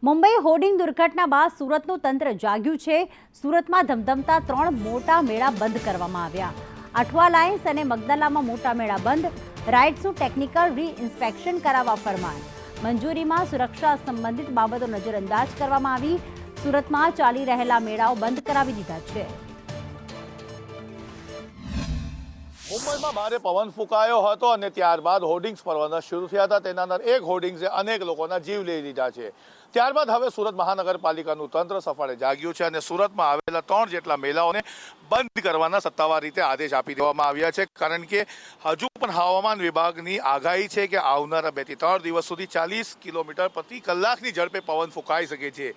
Mumbai hoarding દુર્ઘટના બાદ સુરતનું તંત્ર જાગ્યું છે। સુરતમાં ધમધમતા 3 મોટા મેળા બંધ કરવામાં આવ્યા। આઠવા લાઇન્સ અને મગદલામાં મોટા મેળા બંધ। રાઇડ્સનું ટેકનિકલ રી-ઇન્સ્પેક્શન કરાવવા ફરમાન। મંજૂરીમાં સુરક્ષા સંબંધિત બાબતો નજરઅંદાજ કરવામાં આવી। સુરતમાં ચાલી રહેલા મેળાઓ બંધ કરાવી દીધા છે। મુંબઈમાં ભારે પવન ફૂંકાયો હતો અને ત્યારબાદ હોર્ડિંગ્સ પડવાના શરૂ થયા હતા। તેના અંદર એક હોર્ડિંગ્સે અનેક લોકોના જીવ લઈ લીધા છે। ત્યારબાદ હવે સુરત મહાનગરપાલિકાનું તંત્ર સફાળે જાગ્યું છે અને સુરતમાં આવેલા 3 જેટલા મેળાઓને બંધ કરવાના સત્તાવાર રીતે આદેશ આપી દેવામાં આવ્યા છે। કારણ કે હજુ પણ હવામાન વિભાગની આગાહી છે કે આવનારા 2 થી 3 દિવસ સુધી 40 કિલોમીટર પ્રતિ કલાકની ઝડપે પવન ફૂંકાઈ શકે છે।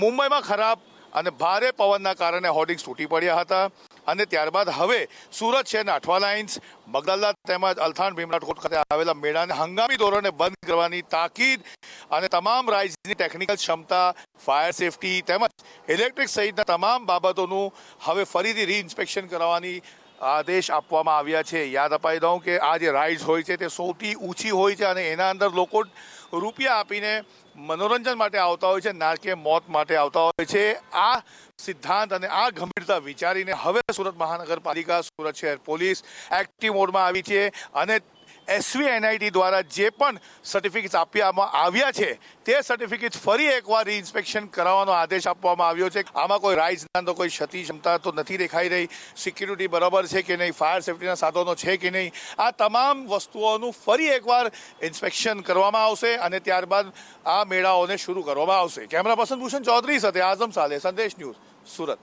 મુંબઈમાં ખરાબ અને ભારે પવનના કારણે હોર્ડિંગ્સ તૂટી પડ્યા હતા અને ત્યારબાદ હવે સુરત શહેરના આઠવા લાઇન્સ, મગદલા તેમજ અલથાણ ભીમરાટ ખાતે આવેલા મેળાને હંગામી ધોરણે બંધ કરવાની તાકીદ અને તમામ રાઇડ્સની ટેકનિકલ ક્ષમતા, ફાયર સેફટી તેમજ ઇલેક્ટ્રિક સહિતના તમામ બાબતોનું હવે ફરીથી રી-ઇન્સ્પેક્શન કરવાની આદેશ આપવામાં આવ્યા છે। યાદ અપાઈ દઉં કે આ જે રાઇડ્સ હોય છે તે સૌથી ઊંચી હોય છે અને એના અંદર લોકો રૂપિયા આપીને મનોરંજન માટે આવતા હોય છે, ના કે મોત માટે આવતા હોય છે। આ સિદ્ધાંત અને આ ગંભીરતા વિચારીને હવે સુરત મહાનગરપાલિકા, સુરત શહેર પોલીસ એક્ટિવ મોડમાં આવી છે અને SVNIT દ્વારા જે પણ સર્ટિફિકેટ્સ આપવામાં આવ્યા છે તે સર્ટિફિકેટ ફરી એકવાર રી-ઇન્સ્પેક્શન કરાવવાનો આદેશ આપવામાં આવ્યો છે। આમાં કોઈ રાઇડ્સના તો કોઈ ક્ષતિ ક્ષમતા તો નથી દેખાઈ રહી, સિક્યુરિટી બરાબર છે કે નહીં, ફાયર સેફટીના સાધનો છે કે નહીં, આ તમામ વસ્તુઓનું ફરી એકવાર ઇન્સ્પેક્શન કરવામાં આવશે અને ત્યારબાદ આ મેળાઓને શરૂ કરવામાં આવશે। કેમેરા પર્સન ભૂષણ ચૌધરી સાથે આઝમ સાલે, સંદેશ ન્યૂઝ, સુરત।